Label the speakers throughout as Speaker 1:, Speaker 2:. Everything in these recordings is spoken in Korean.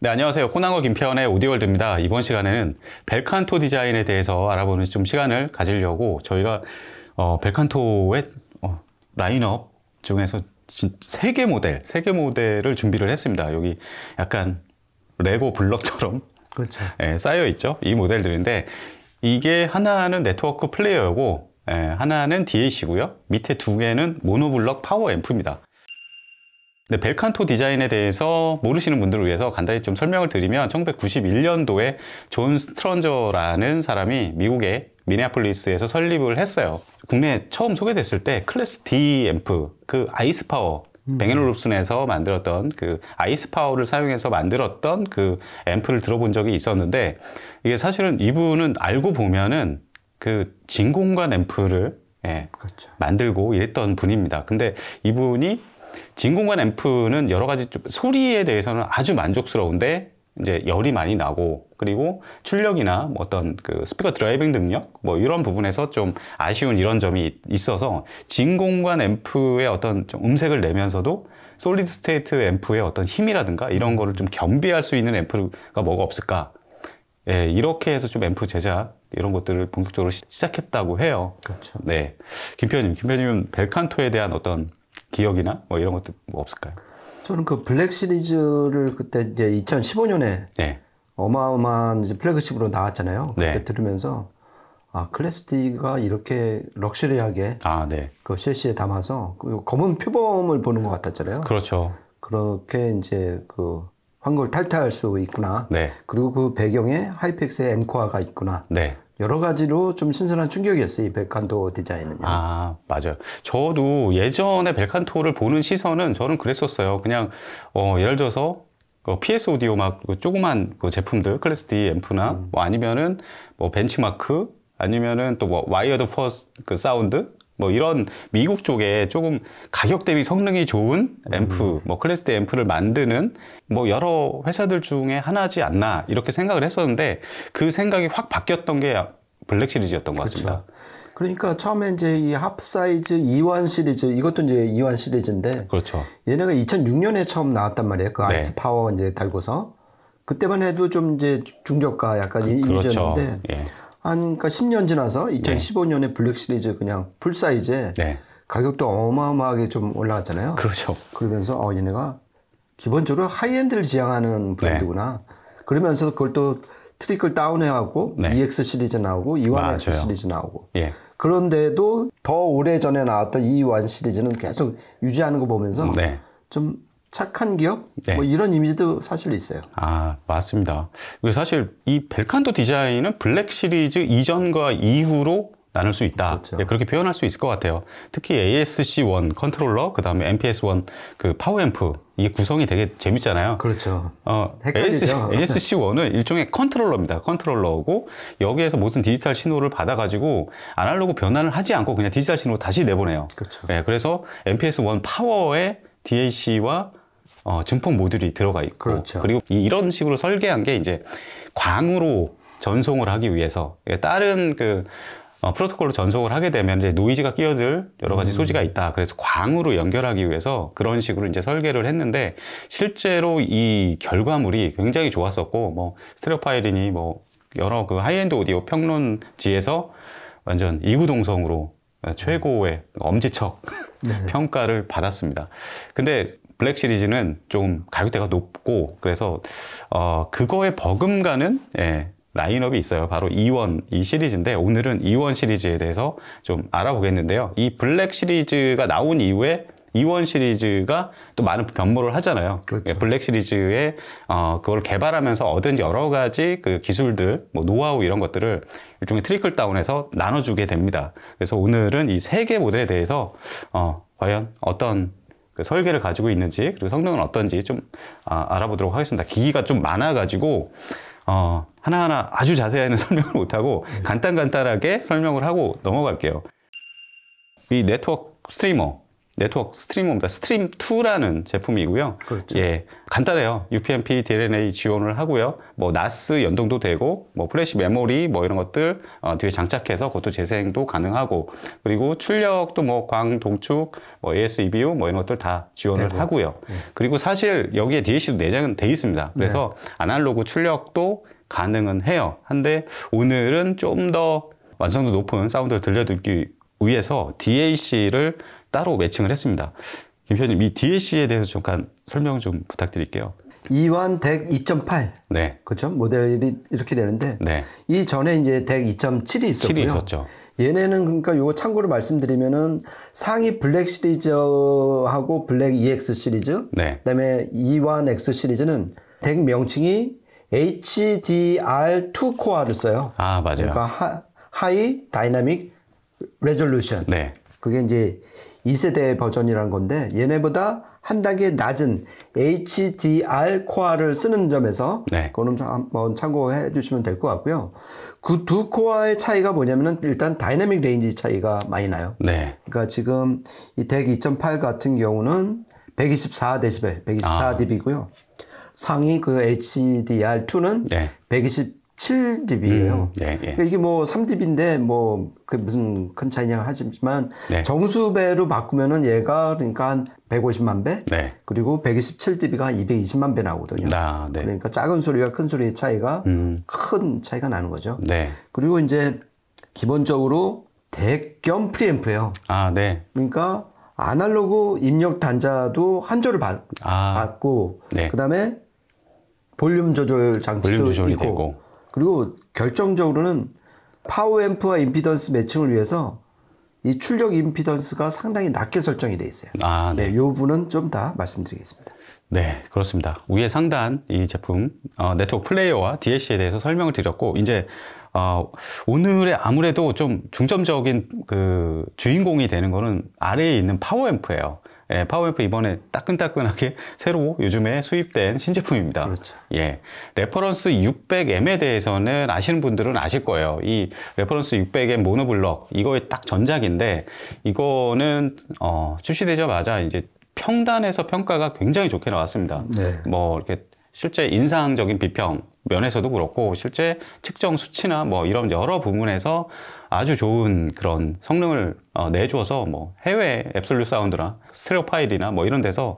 Speaker 1: 네, 안녕하세요. 코난거 김태현의 오디오월드입니다. 이번 시간에는 벨칸토 디자인에 대해서 알아보는 좀 시간을 가지려고 저희가 벨칸토의 라인업 중에서 3개 모델을 준비를 했습니다. 여기 약간 레고 블럭처럼
Speaker 2: 그렇죠.
Speaker 1: 쌓여 있죠. 이 모델들인데 이게 하나는 네트워크 플레이어고 하나는 DAC고요. 밑에 2개는 모노블럭 파워 앰프입니다. 근데 벨칸토 디자인에 대해서 모르시는 분들을 위해서 간단히 좀 설명을 드리면 1991년도에 존 스트런저라는 사람이 미국의 미네아폴리스에서 설립을 했어요. 국내에 처음 소개됐을 때 클래스 D 앰프, 그 아이스 파워, 뱅앤올룹슨에서 만들었던 그 아이스 파워를 사용해서 만들었던 그 앰프를 들어본 적이 있었는데, 이게 사실은 이분은 알고 보면은 그 진공관 앰프를
Speaker 2: 그렇죠.
Speaker 1: 만들고 이랬던 분입니다. 근데 이분이 진공관 앰프는 여러 가지 좀 소리에 대해서는 아주 만족스러운데 이제 열이 많이 나고, 그리고 출력이나 뭐 어떤 그 스피커 드라이빙 능력 뭐 이런 부분에서 좀 아쉬운 이런 점이 있어서 진공관 앰프의 어떤 좀 음색을 내면서도 솔리드 스테이트 앰프의 어떤 힘이라든가 이런 거를 좀 겸비할 수 있는 앰프가 뭐가 없을까? 이렇게 해서 좀 앰프 제작 이런 것들을 본격적으로 시작했다고 해요.
Speaker 2: 그렇죠.
Speaker 1: 네, 김표님은 벨칸토에 대한 어떤 기억이나 뭐 이런 것들 뭐 없을까요?
Speaker 2: 저는 그 블랙 시리즈를 그때 이제 2015년에 어마어마한 이제 플래그십으로 나왔잖아요. 그때 들으면서 클래스 D가 이렇게 럭셔리하게 그 셰시에 담아서 그 검은 표범을 보는 것 같았잖아요.
Speaker 1: 그렇죠.
Speaker 2: 그렇게 이제 그 환골 탈퇴할 수 있구나. 그리고 그 배경에 하이펙스의 엔코아가 있구나. 여러 가지로 좀 신선한 충격이었어요, 이 벨칸토 디자인은요.
Speaker 1: 맞아요. 저도 예전에 벨칸토를 보는 시선은 저는 그랬었어요. 그냥 예를 들어서 PS 오디오 막 조그만 그 제품들, 클래스 D 앰프나 뭐 아니면은 뭐 벤치마크, 아니면은 또 뭐 와이어드 퍼스 그 사운드, 뭐 이런 미국 쪽에 조금 가격 대비 성능이 좋은 앰프, 뭐 클래스 D 앰프를 만드는 뭐 여러 회사들 중에 하나지 않나 이렇게 생각을 했었는데, 그 생각이 확 바뀌었던 게 블랙 시리즈였던 것 같습니다.
Speaker 2: 그러니까 처음에 이제 이 하프 사이즈 E1 시리즈, 이것도 이제 E1 시리즈인데,
Speaker 1: 그렇죠.
Speaker 2: 얘네가 2006년에 처음 나왔단 말이에요. 그 아이스 파워 이제 달고서. 그때만 해도 좀 이제 중저가 약간 이미지였는데, 그러니까 10년 지나서 2015년에 블랙 시리즈 그냥 풀 사이즈에 가격도 어마어마하게 좀 올라갔잖아요.
Speaker 1: 그렇죠.
Speaker 2: 그러면서 얘네가 기본적으로 하이엔드를 지향하는 브랜드구나. 그러면서 그걸 또 트리클 다운해갖고 EX 시리즈 나오고 E1X 시리즈 나오고. 그런데도 더 오래전에 나왔던 E1 시리즈는 계속 유지하는 거 보면서 좀 착한 기업? 뭐 이런 이미지도 사실 있어요.
Speaker 1: 맞습니다. 사실 이 벨칸토 디자인은 블랙 시리즈 이전과 이후로 나눌 수 있다. 그렇게 표현할 수 있을 것 같아요. 특히 ASC1 컨트롤러, 그 다음에 MPS1 그 파워 앰프, 이게 구성이 되게 재밌잖아요.
Speaker 2: 그렇죠. 헷갈리죠.
Speaker 1: ASC1은 일종의 컨트롤러입니다. 컨트롤러고, 여기에서 모든 디지털 신호를 받아가지고 아날로그 변환을 하지 않고 그냥 디지털 신호로 다시 내보내요. 그래서 MPS1 파워에 DAC와 증폭 모듈이 들어가 있고, 그리고 이런 식으로 설계한 게 이제 광으로 전송을 하기 위해서, 다른 그 프로토콜로 전송을 하게 되면 이제 노이즈가 끼어들 여러 가지 소지가 있다. 그래서 광으로 연결하기 위해서 그런 식으로 이제 설계를 했는데, 실제로 이 결과물이 굉장히 좋았었고, 뭐 스테레오 파일이니 뭐 여러 그 하이엔드 오디오 평론지에서 완전 이구동성으로 최고의 엄지척 평가를 받았습니다. 근데 블랙 시리즈는 좀 가격대가 높고, 그래서 그거에 버금가는 라인업이 있어요. 바로 E1 이 시리즈인데, 오늘은 E1 시리즈에 대해서 좀 알아보겠는데요. 이 블랙 시리즈가 나온 이후에 E1 시리즈가 또 많은 변모를 하잖아요. 블랙 시리즈에 그걸 개발하면서 얻은 여러 가지 그 기술들, 뭐 노하우 이런 것들을 일종의 트리클 다운해서 나눠주게 됩니다. 그래서 오늘은 이 3개 모델에 대해서 과연 어떤 그 설계를 가지고 있는지, 그리고 성능은 어떤지 좀 알아보도록 하겠습니다. 기기가 좀 많아가지고 하나하나 아주 자세히는 설명을 못하고 간단하게 설명을 하고 넘어갈게요. 이 네트워크 스트리머, 네트워크 스트리머입니다. 스트림 2라는 제품이고요.
Speaker 2: 그렇죠.
Speaker 1: 예, 간단해요. UPnP, DLNA 지원을 하고요. 뭐 NAS 연동도 되고, 뭐 플래시 메모리 뭐 이런 것들 뒤에 장착해서 그것도 재생도 가능하고, 그리고 출력도 뭐 광동축, 뭐 AS, EBU 뭐 이런 것들 다 지원을 하고요. 그리고 사실 여기에 DAC도 내장은 돼 있습니다. 그래서 아날로그 출력도 가능은 해요. 한데 오늘은 좀 더 완성도 높은 사운드를 들려드리기 위해서 DAC를 따로 매칭을 했습니다. 김 PD님, 이 DAC에 대해서 잠깐 설명 좀 부탁드릴게요.
Speaker 2: 이완 덱 2.8.
Speaker 1: 네.
Speaker 2: 그렇죠? 모델이 이렇게 되는데
Speaker 1: 네.
Speaker 2: 이 전에 이제 덱 2.7이 있었고요.
Speaker 1: 7이 있었죠.
Speaker 2: 얘네는 그러니까 요거 참고로 말씀드리면은 상위 블랙 시리즈하고 블랙 EX 시리즈,
Speaker 1: 네.
Speaker 2: 그다음에 이완 X 시리즈는 덱 명칭이 HDR2 코어를 써요.
Speaker 1: 아, 맞아요.
Speaker 2: 그러니까 하이 다이나믹 레졸루션.
Speaker 1: 네.
Speaker 2: 그게 이제 2세대 버전이라는 건데 얘네보다 한 단계 낮은 HDR 코어를 쓰는 점에서
Speaker 1: 네.
Speaker 2: 그거는 한번 참고해 주시면 될 것 같고요. 그 두 코어의 차이가 뭐냐면은 일단 다이나믹 레인지 차이가 많이 나요.
Speaker 1: 네.
Speaker 2: 그러니까 지금 이 덱 2.8 같은 경우는 124dB, 124dB고요. 상위 그 HDR2는
Speaker 1: 네.
Speaker 2: 127dB예요.
Speaker 1: 네, 예.
Speaker 2: 그러니까 이게 뭐 3dB인데 뭐 그 무슨 큰 차이냐 하지만
Speaker 1: 네.
Speaker 2: 정수배로 바꾸면은 얘가 그러니까 한 150만 배,
Speaker 1: 네.
Speaker 2: 그리고 127dB가 220만 배 나오거든요.
Speaker 1: 아, 네.
Speaker 2: 그러니까 작은 소리와 큰 소리의 차이가 큰 차이가 나는 거죠.
Speaker 1: 네.
Speaker 2: 그리고 이제 기본적으로 덱 겸 프리앰프예요.
Speaker 1: 아, 네.
Speaker 2: 그러니까 아날로그 입력 단자도 한 조를 받고
Speaker 1: 네.
Speaker 2: 그다음에 볼륨 조절 장치도
Speaker 1: 볼륨 조절이
Speaker 2: 있고
Speaker 1: 되고.
Speaker 2: 그리고 결정적으로는 파워앰프와 임피던스 매칭을 위해서 이 출력 임피던스가 상당히 낮게 설정이 돼 있어요.
Speaker 1: 아, 네.
Speaker 2: 네, 이 부분은 좀 더 말씀드리겠습니다.
Speaker 1: 네, 그렇습니다. 위에 상단 이 제품 네트워크 플레이어와 DAC에 대해서 설명을 드렸고, 이제 오늘의 아무래도 좀 중점적인 그 주인공이 되는 거는 아래에 있는 파워앰프예요. 예, 파워앰프 이번에 따끈따끈하게 새로 요즘에 수입된 신제품입니다.
Speaker 2: 그렇죠.
Speaker 1: 예, 레퍼런스 600M에 대해서는 아시는 분들은 아실 거예요. 이 레퍼런스 600M 모노블럭 이거의 딱 전작인데, 이거는 출시되자마자 이제 평단에서 평가가 굉장히 좋게 나왔습니다.
Speaker 2: 네.
Speaker 1: 뭐 이렇게 실제 인상적인 비평 면에서도 그렇고, 실제 측정 수치나 뭐 이런 여러 부분에서 아주 좋은 그런 성능을 내줘서, 뭐 해외 앱솔루트 사운드나 스테레오 파일이나 뭐 이런 데서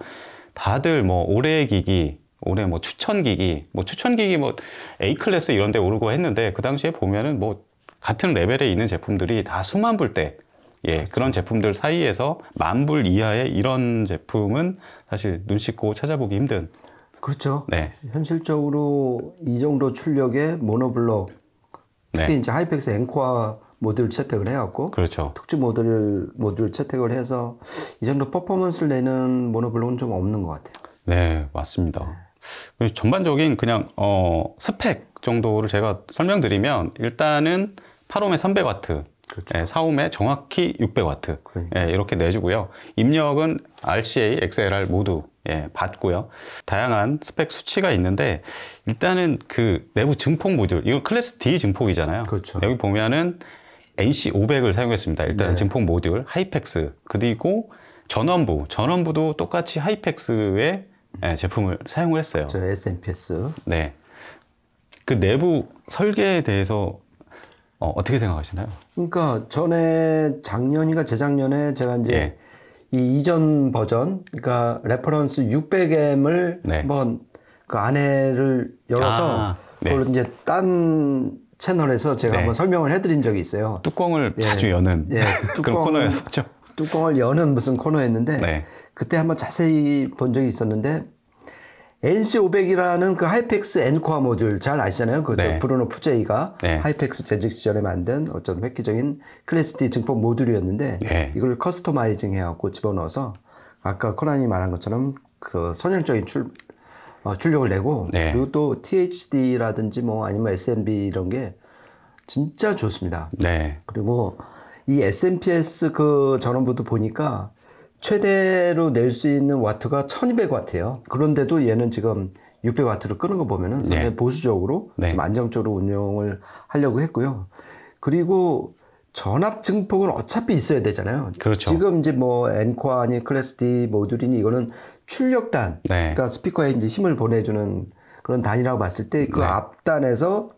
Speaker 1: 다들 뭐 올해의 기기, 올해 뭐 추천 기기 뭐 A 클래스 이런 데 오르고 했는데, 그 당시에 보면은 뭐 같은 레벨에 있는 제품들이 다 수만 불대, 예, 그렇죠. 그런 제품들 사이에서 10,000불 이하의 이런 제품은 사실 눈 씻고 찾아보기 힘든.
Speaker 2: 그렇죠.
Speaker 1: 네.
Speaker 2: 현실적으로 이 정도 출력의 모노블럭, 특히
Speaker 1: 네.
Speaker 2: 이제 하이펙스 엔코어 모듈 채택을 해갖고,
Speaker 1: 그렇죠.
Speaker 2: 특주 모듈 채택을 해서 이 정도 퍼포먼스를 내는 모노블록은 좀 없는 것 같아요.
Speaker 1: 네, 맞습니다. 전반적인 그냥 스펙 정도를 제가 설명드리면, 일단은 8옴에 300W,
Speaker 2: 그렇죠.
Speaker 1: 예, 4옴에 정확히 600W,
Speaker 2: 그러니까.
Speaker 1: 예, 이렇게 내주고요. 입력은 RCA, XLR 모두 받고요. 다양한 스펙 수치가 있는데, 일단은 그 내부 증폭 모듈, 이거 클래스 D 증폭이잖아요.
Speaker 2: 그렇죠.
Speaker 1: 여기 보면은 NC500을 사용했습니다. 일단은
Speaker 2: 네.
Speaker 1: 증폭 모듈, 하이펙스, 그리고 전원부도 똑같이 하이펙스의 제품을 사용을 했어요.
Speaker 2: 저 SMPS.
Speaker 1: 네. 그 내부 설계에 대해서 어떻게 생각하시나요?
Speaker 2: 그러니까 작년인가 재작년에 제가 이제
Speaker 1: 예.
Speaker 2: 이 이전 버전, 그러니까 레퍼런스 600M을
Speaker 1: 네.
Speaker 2: 한번 그 안에를 열어서
Speaker 1: 네.
Speaker 2: 그걸 이제 딴 채널에서 제가
Speaker 1: 네.
Speaker 2: 한번 설명을 해드린 적이 있어요.
Speaker 1: 뚜껑을 자주 여는 그런 코너였었죠.
Speaker 2: 뚜껑을 여는 무슨 코너였는데
Speaker 1: 네.
Speaker 2: 그때 한번 자세히 본 적이 있었는데, NC500이라는 그 하이펙스 엔코어 모듈 잘 아시잖아요. 그
Speaker 1: 네.
Speaker 2: 브루노 푸제이가
Speaker 1: 네.
Speaker 2: 하이펙스 재직 시절에 만든 어떤 획기적인 클래스 D 증폭 모듈이었는데,
Speaker 1: 네.
Speaker 2: 이걸 커스터마이징 해갖고 집어넣어서 아까 코난이 말한 것처럼 그 선형적인 출력을 내고,
Speaker 1: 네.
Speaker 2: 그리고 또 THD라든지 뭐 아니면 SNB 이런 게 진짜 좋습니다.
Speaker 1: 네.
Speaker 2: 그리고 이 SMPS 그 전원부도 보니까 최대로 낼 수 있는 와트가 1200와트예요. 그런데도 얘는 지금 600와트로 끄는 거 보면은 상당히 보수적으로
Speaker 1: 네.
Speaker 2: 좀 안정적으로 운영을 하려고 했고요. 그리고 전압 증폭은 어차피 있어야 되잖아요.
Speaker 1: 그렇죠.
Speaker 2: 지금 이제 뭐 엔코아니, 클래스 D 모듈이니 이거는 출력단,
Speaker 1: 네.
Speaker 2: 그러니까 스피커에 이제 힘을 보내주는 그런 단이라고 봤을 때 그
Speaker 1: 네.
Speaker 2: 앞단에서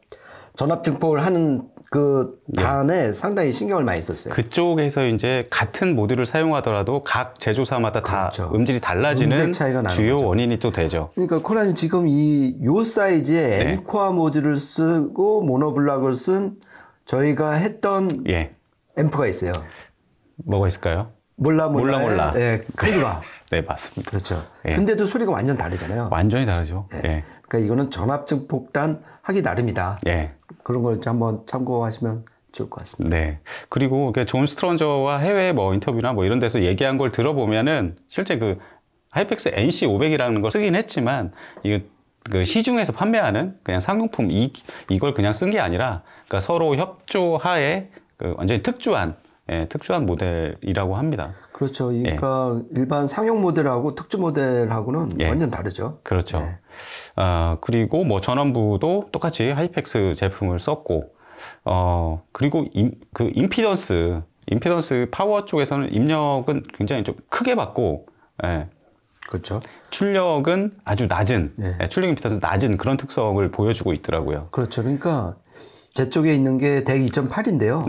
Speaker 2: 전압 증폭을 하는 그 단에 상당히 신경을 많이 썼어요.
Speaker 1: 그쪽에서 이제 같은 모듈을 사용하더라도 각 제조사마다
Speaker 2: 그렇죠.
Speaker 1: 다 음질이 달라지는
Speaker 2: 음색 차이가 나는
Speaker 1: 주요
Speaker 2: 거죠.
Speaker 1: 원인이 또 되죠.
Speaker 2: 그러니까 코난이 지금 요 사이즈의
Speaker 1: 네.
Speaker 2: 엔코아 모듈을 쓰고 모노블락을 쓴 저희가 했던 앰프가 있어요.
Speaker 1: 뭐가 있을까요?
Speaker 2: 몰라. 예, 크리바.
Speaker 1: 네, 맞습니다.
Speaker 2: 그렇죠. 근데도 소리가 완전 다르잖아요.
Speaker 1: 완전히 다르죠.
Speaker 2: 그러니까 이거는 전압 증폭단 하기 나름이다. 그런 걸 한번 참고하시면 좋을 것 같습니다.
Speaker 1: 네. 그리고 존 스트런저와 해외 뭐 인터뷰나 뭐 이런 데서 얘기한 걸 들어보면은 실제 그 하이펙스 NC500이라는 걸 쓰긴 했지만 이거 그 시중에서 판매하는 그냥 상용품 이걸 그냥 쓴 게 아니라 그러니까 서로 협조하에 그 완전히 특수한 모델이라고 합니다.
Speaker 2: 그렇죠. 그러니까 일반 상용 모델하고 특수 모델하고는 완전 다르죠.
Speaker 1: 그렇죠. 그리고 뭐 전원부도 똑같이 하이펙스 제품을 썼고, 그리고 그 임피던스 파워 쪽에서는 입력은 굉장히 좀 크게 받고,
Speaker 2: 그렇죠.
Speaker 1: 출력은 아주 낮은, 출력 임피던스 낮은 그런 특성을 보여주고 있더라고요.
Speaker 2: 그렇죠. 그러니까 제 쪽에 있는 게 덱 2.8인데요.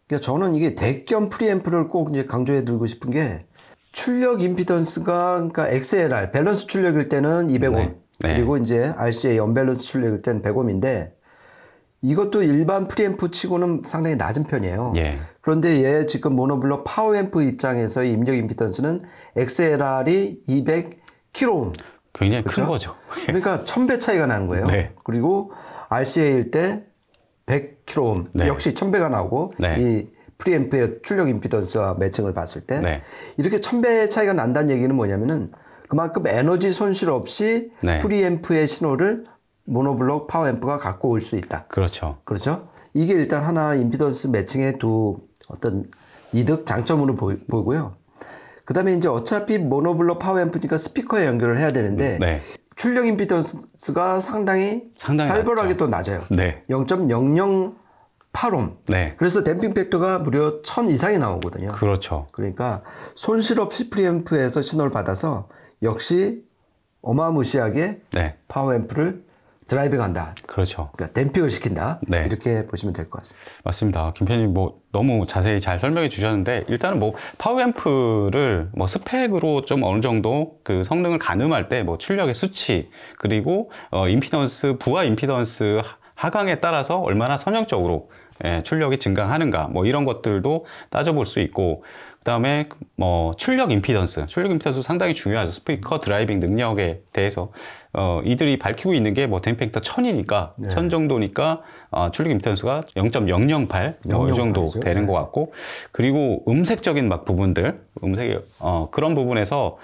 Speaker 2: 그러니까 저는 이게 덱 겸 프리앰프를 꼭 이제 강조해 드리고 싶은 게 출력 임피던스가 그러니까 XLR 밸런스 출력일 때는 200옴 그리고 이제 RCA 언밸런스 출력일 때는 100옴인데 이것도 일반 프리앰프 치고는 상당히 낮은 편이에요. 그런데 얘 지금 모노블럭 파워앰프 입장에서의 입력 임피던스는 XLR이 200kΩ.
Speaker 1: 굉장히
Speaker 2: 그렇죠?
Speaker 1: 큰 거죠.
Speaker 2: 그러니까 1000배 차이가 나는 거예요. 그리고 RCA일 때 100kΩ 역시 1000배가 나오고 이 프리앰프의 출력 임피던스와 매칭을 봤을 때 이렇게 1000배 차이가 난다는 얘기는 뭐냐면은 그만큼 에너지 손실 없이 프리앰프의 신호를 모노블록 파워앰프가 갖고 올 수 있다.
Speaker 1: 그렇죠.
Speaker 2: 이게 일단 하나 임피던스 매칭의 두 어떤 이득 장점으로 보이고요. 그 다음에 이제 어차피 모노블록 파워앰프니까 스피커에 연결을 해야 되는데 출력 임피던스가 상당히 살벌하게
Speaker 1: 낮죠.
Speaker 2: 또 낮아요. 0.008옴. 그래서 댐핑 팩터가 무려 1000 이상이 나오거든요.
Speaker 1: 그렇죠.
Speaker 2: 그러니까 손실 없이 프리앰프에서 신호를 받아서 역시 어마무시하게 파워앰프를 드라이빙한다.
Speaker 1: 그렇죠.
Speaker 2: 그러니까 댐핑을 시킨다. 이렇게 보시면 될 것 같습니다.
Speaker 1: 맞습니다. 김 편님 뭐 너무 자세히 잘 설명해 주셨는데 일단은 뭐 파워앰프를 뭐 스펙으로 좀 어느 정도 그 성능을 가늠할 때 뭐 출력의 수치 그리고 임피던스 부하 임피던스 하강에 따라서 얼마나 선형적으로 출력이 증가하는가 뭐 이런 것들도 따져볼 수 있고 그다음에 뭐 출력 임피던스 상당히 중요하죠. 스피커 드라이빙 능력에 대해서 이들이 밝히고 있는 게 뭐 댐핑 팩터 1000이니까 1000 정도니까 출력 임피던스가 0.008 이 정도 되는 것 같고 그리고 음색적인 막 부분들 그런 부분에서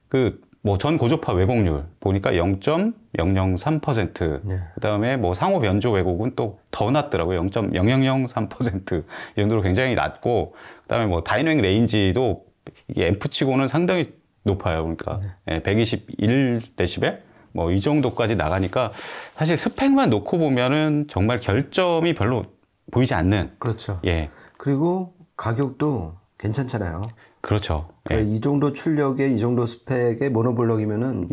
Speaker 1: 그 뭐 전 고조파 왜곡률 보니까 0.003%. 그다음에 뭐 상호 변조 왜곡은 또 더 낮더라고요. 0.0003%. 이 정도로 굉장히 낮고 그다음에 뭐 다이내믹 레인지도 이게 앰프치고는 상당히 높아요. 그러니까 121dB 뭐 이 정도까지 나가니까 사실 스펙만 놓고 보면은 정말 결점이 별로 보이지 않는.
Speaker 2: 그렇죠. 그리고 가격도 괜찮잖아요.
Speaker 1: 그렇죠.
Speaker 2: 그러니까 이 정도 출력에 이 정도 스펙의 모노블럭이면은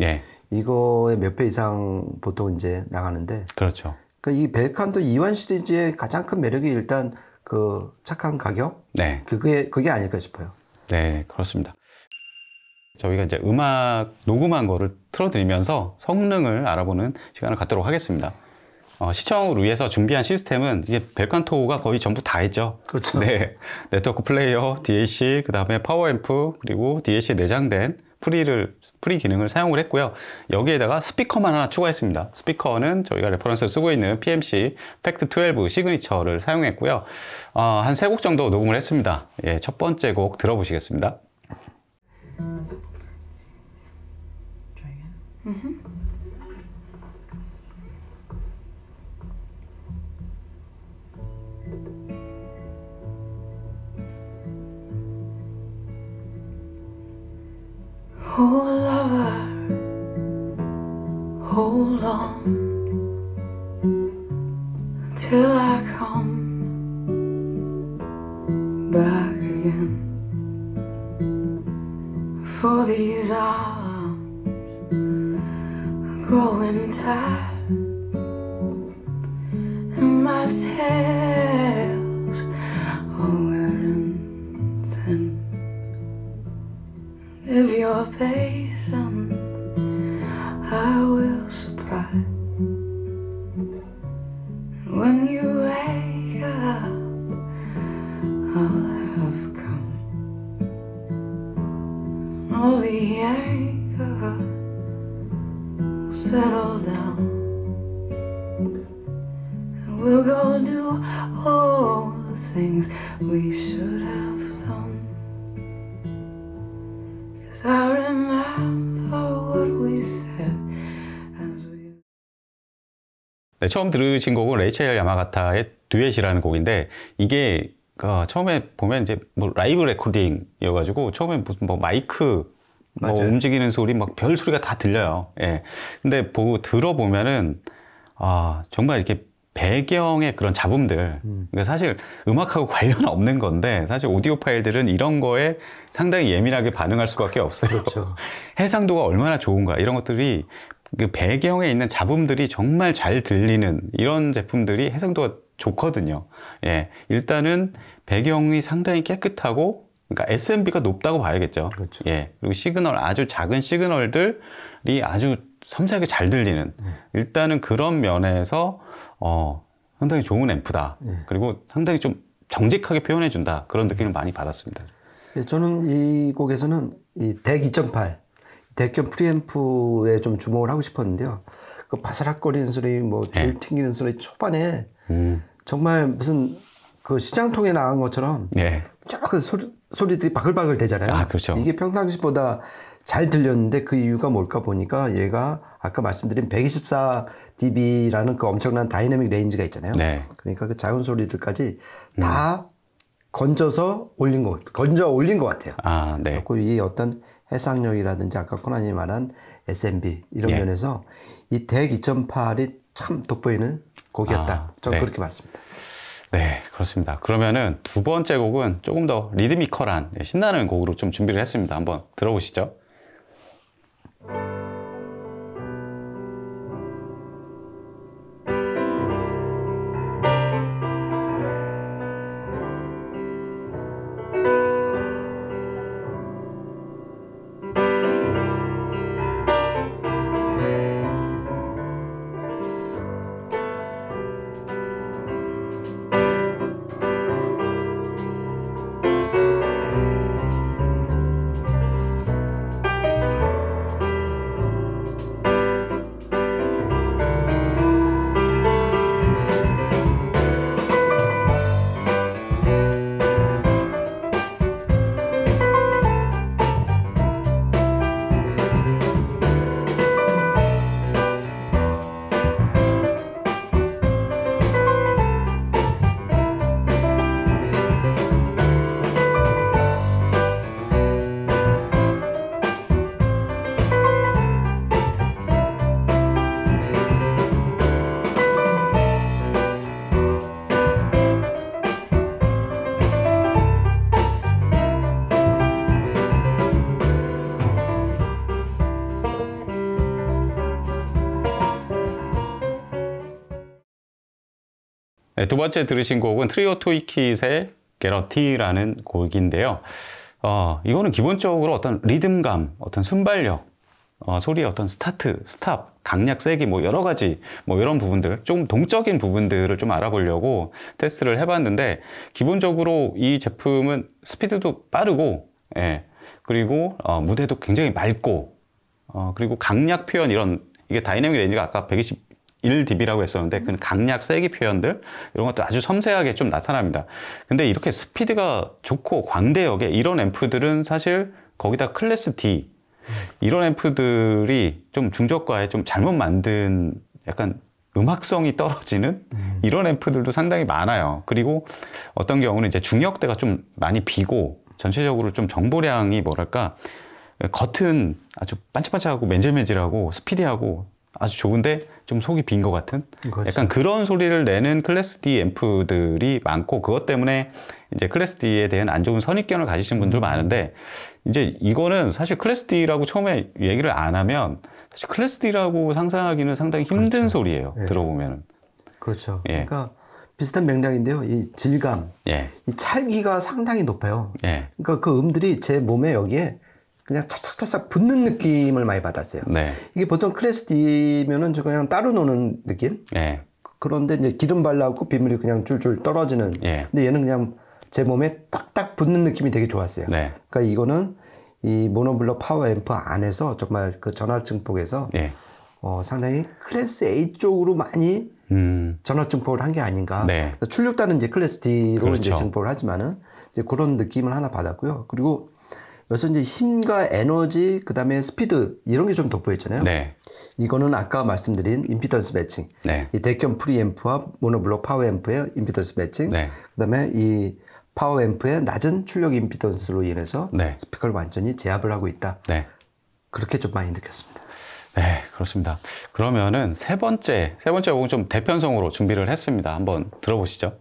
Speaker 2: 이거의 몇 배 이상 보통 이제 나가는데.
Speaker 1: 그렇죠.
Speaker 2: 그러니까 이 벨칸도 E1 시리즈의 가장 큰 매력이 일단 그 착한 가격. 그게 아닐까 싶어요.
Speaker 1: 네, 그렇습니다. 저희가 이제 음악 녹음한 거를 틀어드리면서 성능을 알아보는 시간을 갖도록 하겠습니다. 시청을 위해서 준비한 시스템은 이게 벨칸토가 거의 전부 다 했죠.
Speaker 2: 그렇죠.
Speaker 1: 네트워크 플레이어, DAC, 그 다음에 파워앰프, 그리고 DAC에 내장된 프리 기능을 사용을 했고요. 여기에다가 스피커만 하나 추가했습니다. 스피커는 저희가 레퍼런스를 쓰고 있는 PMC 팩트 12 시그니처를 사용했고요. 한 3곡 정도 녹음을 했습니다. 첫 번째 곡 들어보시겠습니다.
Speaker 3: Oh lover, hold on till I come. for these arms are growing tired, and my tails are wearing thin. If you're patient, I will surprise. And when you wake up, I'll have come. All the anger will settle down, and we'll go do all the things we should have done. 'Cause I remember what we said as we...
Speaker 1: 네, 처음 들으신 곡은 레이첼 야마가타의 듀엣이라는 곡인데, 이게 처음에 보면 이제 뭐 라이브 레코딩이어가지고 처음에 무슨 뭐 마이크 뭐 움직이는 소리 막 별 소리가 다 들려요. 예. 근데 들어보면은 정말 이렇게 배경의 그런 잡음들, 그러니까 사실 음악하고 관련 없는 건데 사실 오디오 파일들은 이런 거에 상당히 예민하게 반응할 수밖에 없어요.
Speaker 2: 그렇죠.
Speaker 1: 해상도가 얼마나 좋은가, 이런 것들이 그 배경에 있는 잡음들이 정말 잘 들리는 이런 제품들이 해상도가 좋거든요. 예, 일단은 배경이 상당히 깨끗하고, 그러니까 SMB가 높다고 봐야겠죠.
Speaker 2: 그렇죠.
Speaker 1: 예, 그리고 시그널, 아주 작은 시그널들이 아주 섬세하게 잘 들리는, 일단은 그런 면에서 상당히 좋은 앰프다. 그리고 상당히 좀 정직하게 표현해준다, 그런 느낌을 많이 받았습니다.
Speaker 2: 예, 저는 이 곡에서는 이 덱 2.8 덱겸 프리앰프에 좀 주목을 하고 싶었는데요. 그 바사락거리는 소리, 뭐 줄 튕기는 소리, 초반에 정말 무슨 그 시장통에 나간 것처럼 여러 그 소리들이 바글바글 되잖아요.
Speaker 1: 아, 그렇죠.
Speaker 2: 이게 평상시보다 잘 들렸는데 그 이유가 뭘까 보니까 얘가 아까 말씀드린 124dB라는 그 엄청난 다이내믹 레인지가 있잖아요.
Speaker 1: 네.
Speaker 2: 그러니까 그 작은 소리들까지 다 건져 올린 것 같아요.
Speaker 1: 아, 네.
Speaker 2: 그리고 이 어떤 해상력이라든지 아까 코난이 말한 SMB 이런 면에서 이 덱 2.8이 참 돋보이는 곡이었다. 저는 그렇게 봤습니다.
Speaker 1: 네, 그렇습니다. 그러면은 두 번째 곡은 조금 더 리드미컬한 신나는 곡으로 좀 준비를 했습니다. 한번 들어보시죠. 네, 두 번째 들으신 곡은 트리오 토이킷의 게러티라는 곡인데요. 이거는 기본적으로 어떤 리듬감, 어떤 순발력, 소리의 어떤 스타트, 스탑, 강약, 세기, 뭐 여러 가지 뭐 이런 부분들, 좀 동적인 부분들을 좀 알아보려고 테스트를 해봤는데, 기본적으로 이 제품은 스피드도 빠르고, 그리고 무대도 굉장히 맑고, 그리고 강약 표현, 이게 다이내믹 레인지가 아까 121dB라고 했었는데 그 강약, 세기 표현들 이런 것도 아주 섬세하게 좀 나타납니다. 근데 이렇게 스피드가 좋고 광대역에 이런 앰프들은 사실 거기다 클래스 D 이런 앰프들이 좀 중저가에 좀 잘못 만든 약간 음악성이 떨어지는 이런 앰프들도 상당히 많아요. 그리고 어떤 경우는 이제 중역대가 좀 많이 비고 전체적으로 좀 정보량이 뭐랄까 겉은 아주 반짝반짝하고 맨질맨질하고 스피디하고 아주 좋은데 좀 속이 빈 것 같은
Speaker 2: 그렇죠.
Speaker 1: 약간 그런 소리를 내는 클래스 D 앰프들이 많고, 그것 때문에 이제 클래스 D에 대한 안 좋은 선입견을 가지신 분들 많은데, 이제 이거는 사실 클래스 D라고 처음에 얘기를 안 하면 사실 클래스 D라고 상상하기는 상당히 힘든
Speaker 2: 그렇죠.
Speaker 1: 소리예요.
Speaker 2: 예.
Speaker 1: 들어보면은.
Speaker 2: 그렇죠.
Speaker 1: 예.
Speaker 2: 그러니까 비슷한 맥락인데요. 이 질감,
Speaker 1: 예.
Speaker 2: 이 찰기가 상당히 높아요.
Speaker 1: 예.
Speaker 2: 그러니까 그 음들이 제 몸에 여기에 그냥 착착착착 붙는 느낌을 많이 받았어요.
Speaker 1: 네.
Speaker 2: 이게 보통 클래스 D면은 저 그냥 따로 노는 느낌?
Speaker 1: 예.
Speaker 2: 그런데 이제 기름 발라갖고 빗물이 그냥 줄줄 떨어지는.
Speaker 1: 예.
Speaker 2: 근데 얘는 그냥 제 몸에 딱딱 붙는 느낌이 되게 좋았어요.
Speaker 1: 네.
Speaker 2: 그러니까 이거는 이 모노블럭 파워 앰프 안에서 정말 그 전화 증폭에서
Speaker 1: 예.
Speaker 2: 상당히 클래스 A 쪽으로 많이 전화 증폭을 한 게 아닌가.
Speaker 1: 네.
Speaker 2: 그러니까 출력단은 이제 클래스 D로
Speaker 1: 그렇죠.
Speaker 2: 이제 증폭을 하지만은 이제 그런 느낌을 하나 받았고요. 그리고 여기서 이제 힘과 에너지, 그 다음에 스피드 이런 게 좀 돋보였잖아요.
Speaker 1: 네.
Speaker 2: 이거는 아까 말씀드린 임피던스 매칭.
Speaker 1: 네.
Speaker 2: 이 대겸 프리앰프와 모노블록 파워 앰프의 임피던스 매칭.
Speaker 1: 네.
Speaker 2: 그다음에 이 파워 앰프의 낮은 출력 임피던스로 인해서
Speaker 1: 네.
Speaker 2: 스피커를 완전히 제압을 하고 있다.
Speaker 1: 네.
Speaker 2: 그렇게 좀 많이 느꼈습니다.
Speaker 1: 네, 그렇습니다. 그러면은 세 번째 곡은 좀 대편성으로 준비를 했습니다. 한번 들어보시죠.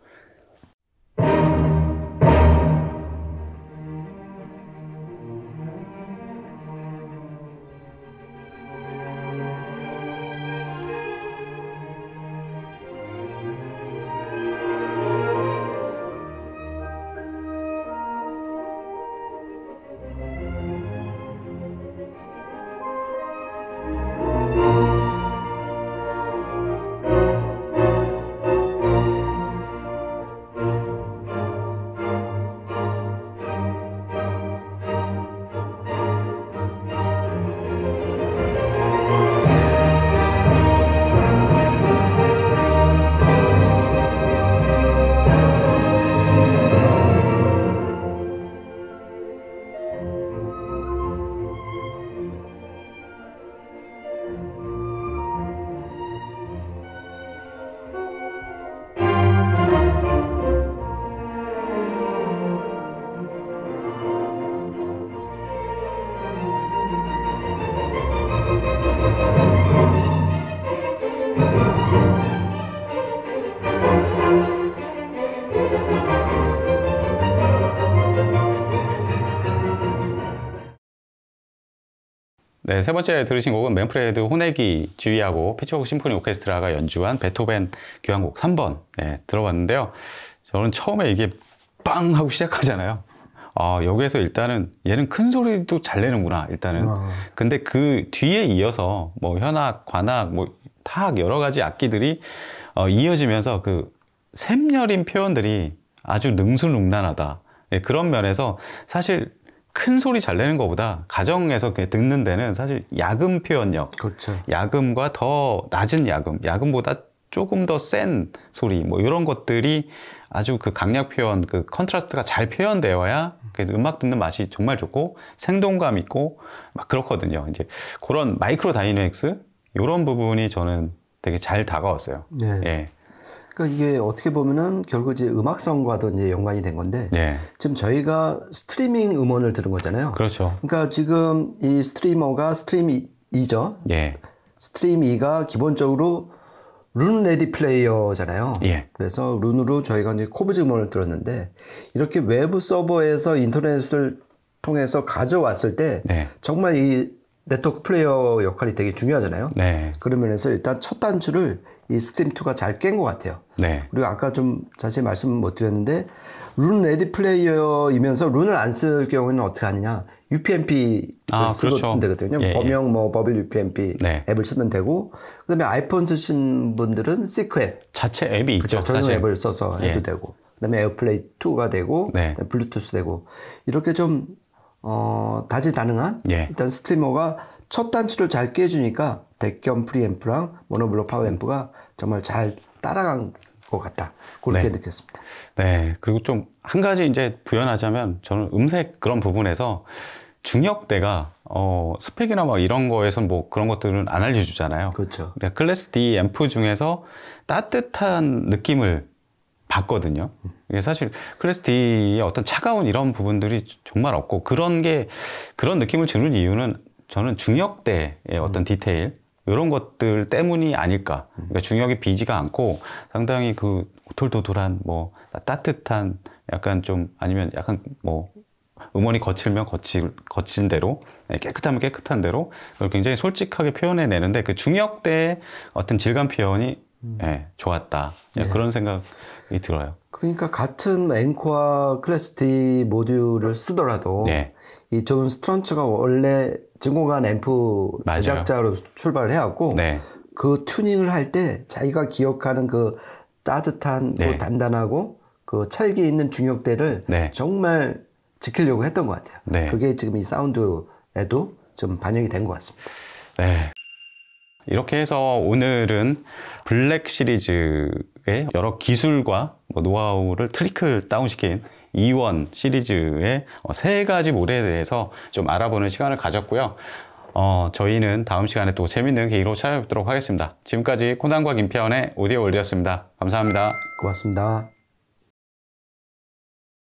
Speaker 1: 네, 세 번째 들으신 곡은 맨프레드 호네기 지휘하고 피츠버그 심포니 오케스트라가 연주한 베토벤 교향곡 3번 들어봤는데요. 저는 처음에 이게 빵 하고 시작하잖아요. 여기에서 일단은 얘는 큰 소리도 잘 내는구나, 일단은. 근데 그 뒤에 이어서 뭐 현악, 관악, 뭐 타악 여러 가지 악기들이 이어지면서 그 샘여린 표현들이 아주 능수능란하다. 그런 면에서 사실 큰 소리 잘 내는 것보다 가정에서 듣는 데는 사실 야금 표현력,
Speaker 2: 그렇죠.
Speaker 1: 야금과 더 낮은 야금보다 조금 더 센 소리, 뭐 이런 것들이 아주 그 강약 표현, 그 컨트라스트가 잘 표현되어야 그래서 음악 듣는 맛이 정말 좋고 생동감 있고 막 그렇거든요. 이제 그런 마이크로 다이내믹스 이런 부분이 저는 되게 잘 다가왔어요.
Speaker 2: 네.
Speaker 1: 예.
Speaker 2: 그러니까 이게 어떻게 보면은 결국 이제 음악성과도 이제 연관이 된 건데
Speaker 1: 예.
Speaker 2: 지금 저희가 스트리밍 음원을 들은 거잖아요.
Speaker 1: 그렇죠.
Speaker 2: 그러니까 지금 이 스트리머가 스트림 2죠.
Speaker 1: 예.
Speaker 2: 스트림 2가 기본적으로 룬 레디 플레이어잖아요.
Speaker 1: 예.
Speaker 2: 그래서 룬으로 저희가 이제 코브즈 음원을 들었는데 이렇게 외부 서버에서 인터넷을 통해서 가져왔을 때
Speaker 1: 네.
Speaker 2: 정말 이 네트워크 플레이어 역할이 되게 중요하잖아요.
Speaker 1: 네.
Speaker 2: 그런 면에서 일단 첫 단추를 이 스트림2가 잘 깬 것 같아요.
Speaker 1: 네.
Speaker 2: 그리고 아까 좀 자세히 말씀 못 드렸는데 룬 레디 플레이어이면서 룬을 안 쓸 경우에는 어떻게 하느냐. UPnP를 쓰면
Speaker 1: 그렇죠.
Speaker 2: 되거든요.
Speaker 1: 예,
Speaker 2: 범용 뭐 버빌 UPnP
Speaker 1: 네.
Speaker 2: 앱을 쓰면 되고 그다음에 아이폰 쓰신 분들은 시크 앱
Speaker 1: 자체 앱이 있죠.
Speaker 2: 전용
Speaker 1: 사실.
Speaker 2: 앱을 써서 해도
Speaker 1: 예.
Speaker 2: 되고 그다음에 에어플레이 2가 되고
Speaker 1: 네.
Speaker 2: 블루투스 되고 이렇게 좀 다재다능한
Speaker 1: 예.
Speaker 2: 일단 스트리머가 첫 단추를 잘 깨주니까 대겸 프리앰프랑 모노블록 파워 앰프가 정말 잘 따라간 것 같다. 그렇게
Speaker 1: 네.
Speaker 2: 느꼈습니다.
Speaker 1: 네. 그리고 좀 한 가지 이제 부연하자면 저는 음색 그런 부분에서 중역대가 스펙이나 막 이런 거에선 뭐 그런 것들은 안 알려주잖아요.
Speaker 2: 그렇죠.
Speaker 1: 그러니까 클래스 D 앰프 중에서 따뜻한 느낌을 봤거든요. 이게 사실 클래스 D의 어떤 차가운 이런 부분들이 정말 없고 그런 느낌을 주는 이유는 저는 중역대의 어떤 디테일 이런 것들 때문이 아닐까. 그러니까 중역이 비지가 않고 상당히 그 오돌도돌한 뭐 따뜻한 약간 좀 아니면 약간 뭐 음원이 거칠면 거친 대로 깨끗하면 깨끗한 대로 그걸 굉장히 솔직하게 표현해내는데 그 중역대의 어떤 질감 표현이 좋았다. 그런 생각이 들어요.
Speaker 2: 그러니까 같은 앵코와 클래스 D 모듈을 쓰더라도 이 존 스트런츠가 원래 진공관 앰프 제작자로 출발을 해왔고 그 튜닝을 할 때 자기가 기억하는 그 따뜻한 뭐 단단하고 그 찰기 있는 중역대를 정말 지키려고 했던 것 같아요. 그게 지금 이 사운드에도 좀 반영이 된 것 같습니다.
Speaker 1: 네. 이렇게 해서 오늘은 블랙 시리즈의 여러 기술과 뭐 노하우를 트리클 다운시킨 E1 시리즈의 3가지 모델에 대해서 좀 알아보는 시간을 가졌고요. 저희는 다음 시간에 또 재밌는 계기로 찾아뵙도록 하겠습니다. 지금까지 코난과 김태원의 오디오 월드였습니다. 감사합니다.
Speaker 2: 고맙습니다.